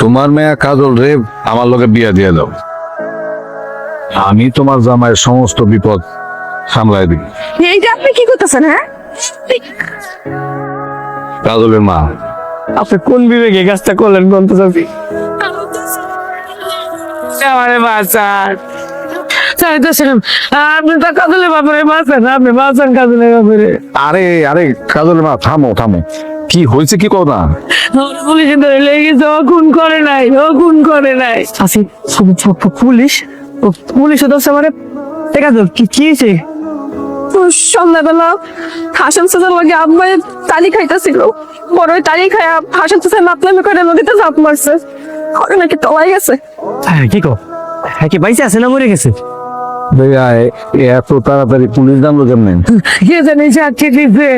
তোমার মেয়ে কাজল রে আমার লগে বিয়া দিয়ে দাও, আমি তোমার জামাইয়ের সমস্ত বিপদ সামলাই দিই। এইটা আপনি কি করতেছেন? হ্যাঁ, কাজলের মা, আপনি কোন বিবেকে কাজটা করলেন বলতে চাচ্ছি? আমারে বাঁচান, আপনি তো কাজলের ব্যাপারে বাঁচান, আপনি বাঁচান কাজলের ব্যাপারে। আরে আরে কাজলের মা থামো থামো, কি হয়েছে কি কও না? পুলিশে ধরে লেগেছে, ও খুন করে নাই, ও খুন করে নাই। আসি পুলিশ, পুলিশ ধরছে মানে কাজল কি কি হয়েছে? সন্ধ্যাবেলা হাসান চাচার লগে আব্বাই তালি খাইতেছিল, বড় ওই তালি খাইয়া হাসান চাচা মাতলামি করে নদীতে ঝাঁপ মারছে, ওরে নাকি তলাই গেছে। হ্যাঁ কি কো, হ্যাঁ কি বাইসে আছে না মরে গেছে? এত তাড়াতাড়ি পুলিশ জানলো কেমনে? কে জানি সাক্ষী দিচ্ছে,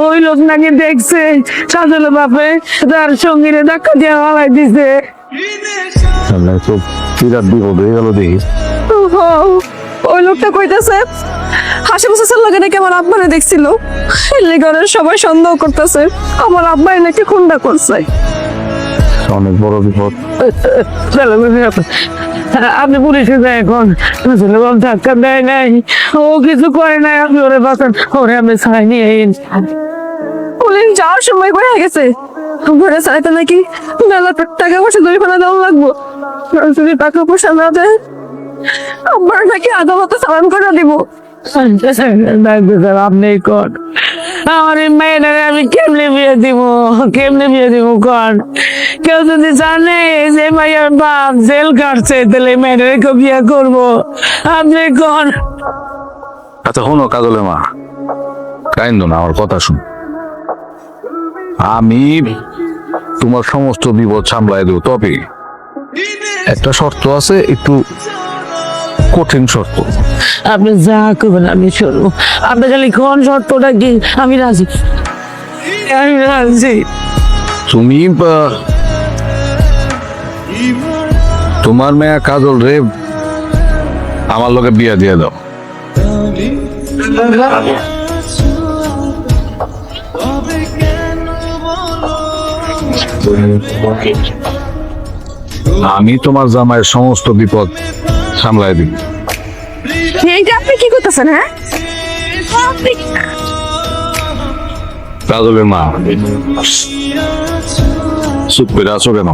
ওই লোক নাকি দেখছে কাজলের বাপে তার সঙ্গীরে ধাক্কা দিয়ে হালাই দিছে। তো বিরাট বিপদ হয়ে গেল দেখি। ওই লোকটা কইতেছে হাসান চাচার লগে নাকি আমার আব্বারে দেখছিল, ঘরের সবাই সন্দেহ করতেছে আমার আব্বাই নাকি খুনটা করছে। অনেক বড় বিপদ। আপনি পুলিশে যায় এখন, ধাক্কা দেয় নাই, ও কিছু করে নাই, আপনি ওরে বাঁচান, ওরে আপনি ছাড়াই নিয়ে পুলিশ যাওয়ার সময় হয়ে গেছে, ঘরে চাইতে নাকি মেলা টাকা পয়সা জরিমানা দেওয়া লাগবো, যদি টাকা পয়সা না দেয় আব্বার নাকি আদালতে চালান করে দিব। আপনি কন আমার এই মেয়েটারে আমি কেমনে বিয়ে দিব, কেমনে বিয়ে দিব কন? কেউ যদি জানে যে মাইয়ার বাপ জেল কাটছে তাহলে মেয়েটারে কেউ বিয়ে করবো, আপনি কন? আচ্ছা শোনো কাজলের মা, কাইন্দ না, আমার কথা শুন। আমি তোমার সমস্ত বিপদ সামলাই দেব, তবে একটা শর্ত আছে, একটু কঠিন শর্ত। আপনি যা করবেন আমি শুনবো, আপনি খালি কোন শর্তটা কি? আমি রাজি, আমি রাজি। তুমি তোমার মেয়ে কাজল রে আমার লগে বিয়া দিয়ে দাও, আমি তোমার জামাইয়ের সমস্ত বিপদ সামলাই দিই। এইটা আপনি কি করতেছেন? হ্যাঁ, কাজলের মা, চুপ করে আছো কেন?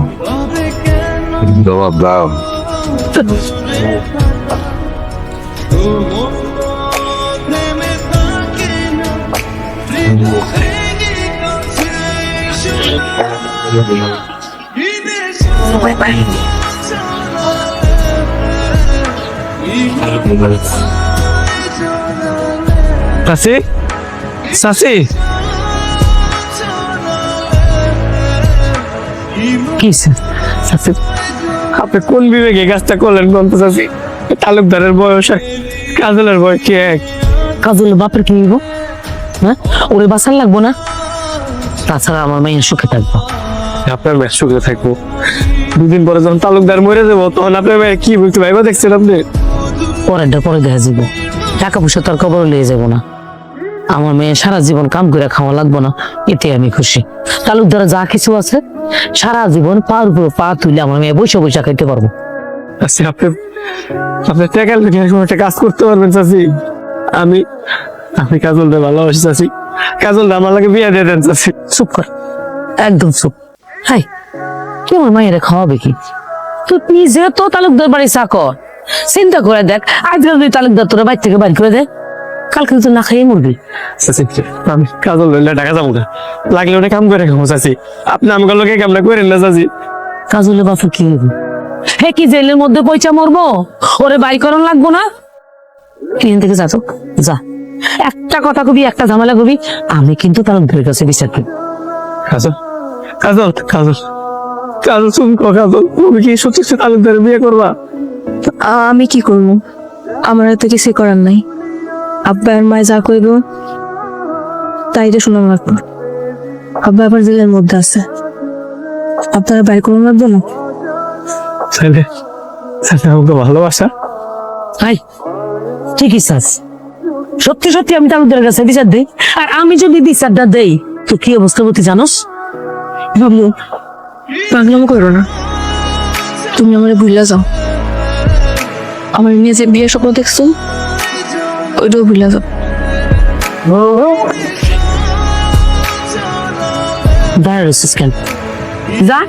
জবাব দাও। সাসি, সাসি, কি সাসি, আপনি কোন বিবেকে কাজটা করলেন বলতে চাচ্ছি? তালুকদারের বয়স কাজলের বয়স কি এক? কাজলের বাপের কি নিব? হ্যাঁ, ওরে বাঁচান লাগবো না? তাছাড়া আমার মেয়ের সুখে থাকবো। আপনার মেয়ের সুখে থাকবো, দুদিন পরে যখন তালুকদার মরে যাবো তখন আপনার মেয়ে কি বলতে ভাইবা দেখছেন আপনি? পরেরটা পরে দেখা যাবো, টাকা পয়সা তোর খবর নিয়ে যাবো না। আমার মেয়ে সারা জীবন কাম করে খাওয়া লাগবো না, এতে আমি খুশি। তালুকদার যা কিছু আছে সারা জীবন পার উপর পা তুলে আমার মেয়ে বসে বসে খাইতে পারবো। আচ্ছা আপনি আপনি টাকার লোকে এরকম একটা কাজ করতে পারবেন চাচি? আমি আমি কাজলটা ভালোবাসি চাচি, কাজলটা আমার লাগে বিয়ে দিয়ে দেন চাচি। চুপ কর, একদম চুপ। হাই, কি আমার মায়েরা খাওয়াবে কি? তুই নিজে তো তালুকদার বাড়ি চাকর, চিন্তা করে দেখ, আজকে যদি তালুকদার তোরা বাড়ি থেকে বাড়ি করে দেয়, কালকে তুই না খাইয়ে মরবি। আমি কাজল ধরলে টাকা যাবো না, লাগলে ওটা কাম করে খাবো চাচি, আপনি আমার লোকে কামনা করেন না চাচি। কাজলের বাপু কি হইব? হে কি জেলের মধ্যে পয়সা মরবো? ওরে বাড়ি করন লাগবো না? এখান থেকে যা তো যা, একটা কথা কবি, একটা ঝামেলা কবি, আমি কিন্তু তালুকদারের কাছে বিচার করি। কাজল, কাজল, কাজল, কাজল শুন, কাজল তুমি কি সত্যি তালুকদারের বিয়ে করবা? আমি কি করবো? আমার তো কিছু করার নাই, আব্বা আর মায় যা কইব তাই তো শোনা লাগবে। আব্বা আবার জেলের মধ্যে আছে, আপনারা বাইর করুন লাগবে না। ছেলে ছেলে আমাকে ভালোবাসা। হাই, ঠিকই চাস, সত্যি সত্যি আমি তালুকদারের কাছে বিচার দেই, আর আমি যদি বিচারটা দেই তো কি অবস্থা হতে জানোস? ভাবলো পাগলামো করো না, তুমি আমার ভুলে যাও। আমার নিয়ে যে বিয়ের স্বপ্ন দেখছো ওইটাও ভুলে যাও। দাঁড়া কেন যা